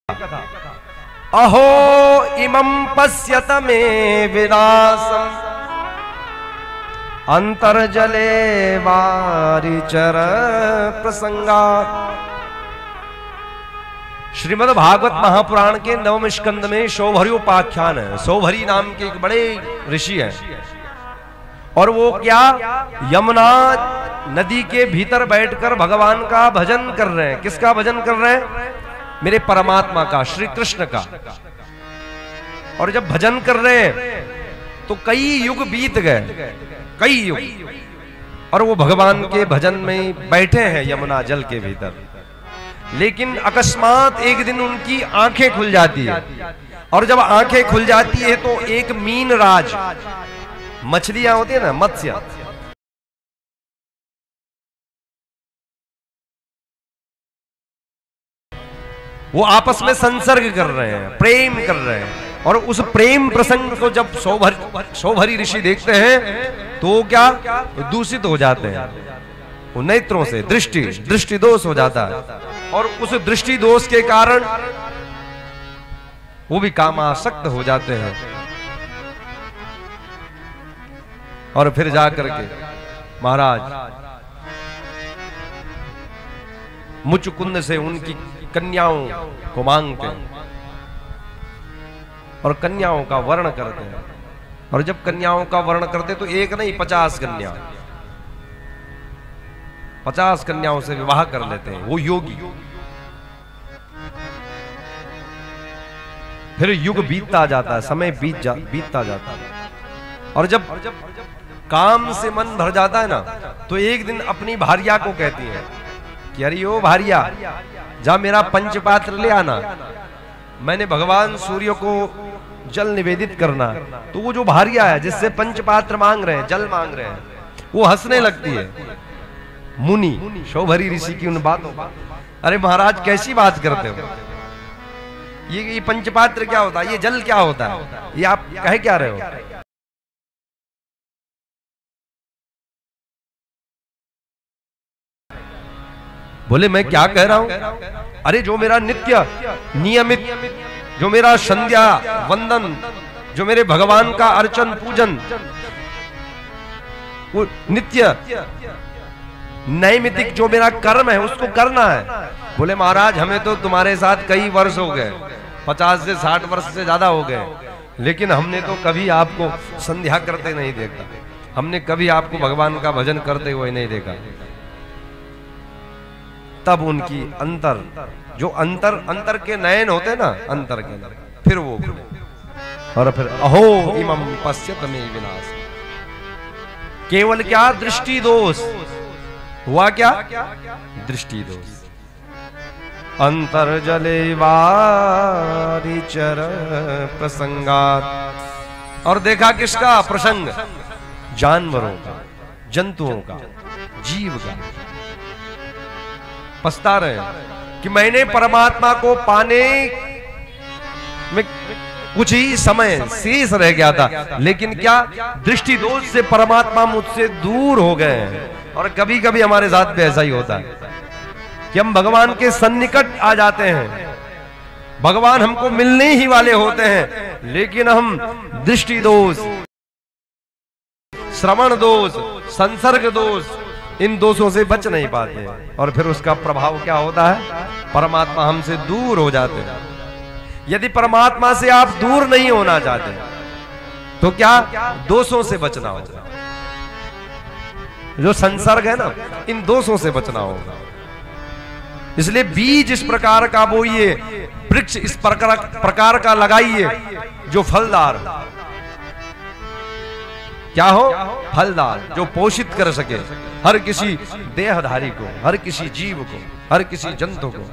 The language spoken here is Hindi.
कथा। अहो इमं पश्यत मे विनाशम् अंतर्जले वारिचर प्रसंगात्। श्रीमद् भागवत महापुराण के नवम स्कंद में शोभरी उपाख्यान है। शोभरी नाम के एक बड़े ऋषि हैं और वो क्या यमुना नदी के भीतर बैठकर भगवान का भजन कर रहे हैं। किसका भजन कर रहे हैं? मेरे परमात्मा का, श्री कृष्ण का। और जब भजन कर रहे हैं तो कई युग बीत गए, कई युग, और वो भगवान के भजन में बैठे हैं यमुना जल के भीतर। लेकिन अकस्मात एक दिन उनकी आंखें खुल जाती है, और जब आंखें खुल जाती है तो एक मीन राज, मछलियां होती है ना, मत्स्य, वो आपस में संसर्ग कर रहे हैं, प्रेम कर रहे हैं। और उस प्रेम प्रसंग को जब शोभरी ऋषि देखते हैं तो क्या दूषित हो जाते हैं, वो नेत्रों से दृष्टि दोष हो जाता है। और उस दृष्टि दोष के कारण वो भी कामासक्त हो जाते हैं। और फिर जाकर के महाराज मुचकुंद से उनकी कन्याओं को मांगते हैं और कन्याओं का वर्ण करते हैं। और जब कन्याओं का वर्ण करते तो एक नहीं 50 कन्या, 50 कन्याओं से विवाह कर लेते हैं वो योगी। फिर युग बीतता जाता है, समय बीतता जाता है। और जब काम से मन भर जाता है ना तो एक दिन अपनी भार्या को कहती है कि अरे ओ भार्या, जा मेरा पंचपात्र ले आना, मैंने भगवान सूर्य को जल निवेदित करना। तो वो जो भार्या है जिससे पंचपात्र मांग रहे हैं, जल मांग रहे हैं, वो हंसने लगती है। मुनि शोभरी ऋषि की उन बातों पर, अरे महाराज कैसी बात करते हो, ये पंचपात्र क्या होता है, ये जल क्या होता है, ये आप कह क्या रहे हो? बोले मैं क्या कह रहा हूं? अरे जो मेरा नित्य नियमित, जो मेरा संध्या वंदन, जो मेरे भगवान का अर्चन पूजन, वो नित्य नैमितिक जो मेरा कर्म है उसको करना है। बोले महाराज हमें तो तुम्हारे साथ कई वर्ष हो गए, 50 से 60 वर्ष से ज्यादा हो गए, लेकिन हमने तो कभी आपको संध्या करते नहीं देखा, हमने कभी आपको भगवान का भजन करते हुए नहीं देखा। तब उनकी अंतर, जो अंतर के नयन होते ना, अंतर के नयन, फिर वो और फिर अहो इमं पश्यत मे विनाश। केवल क्या दृष्टि दोष हुआ, क्या दृष्टि दोष। अंतर्जले वारिचर प्रसंगात्। और देखा किसका प्रसंग? जानवरों का, जंतुओं का, जीव का। पछता रहे हैं कि मैंने परमात्मा को पाने में कुछ ही समय शेष रह गया था, लेकिन क्या दृष्टि दोष से परमात्मा मुझसे दूर हो गए हैं। और कभी कभी हमारे साथ भी ऐसा ही होता है कि हम भगवान के सन्निकट आ जाते हैं, भगवान हमको मिलने ही वाले होते हैं, लेकिन हम दृष्टि दोष, श्रवण दोष, संसर्ग दोष, इन दोषों से बच नहीं पाते। और फिर उसका प्रभाव क्या होता है? परमात्मा हमसे दूर हो जाते हैं। यदि परमात्मा से आप दूर नहीं होना चाहते तो क्या दोषों से बचना होगा, जो संसर्ग है ना, इन दोषों से बचना होगा। इसलिए बीज इस प्रकार का बोइए, वृक्ष इस प्रकार का लगाइए जो फलदार, क्या हो? फलदार, जो पोषित कर सके हर किसी देहधारी को, हर किसी जीव को, हर किसी जंतु को।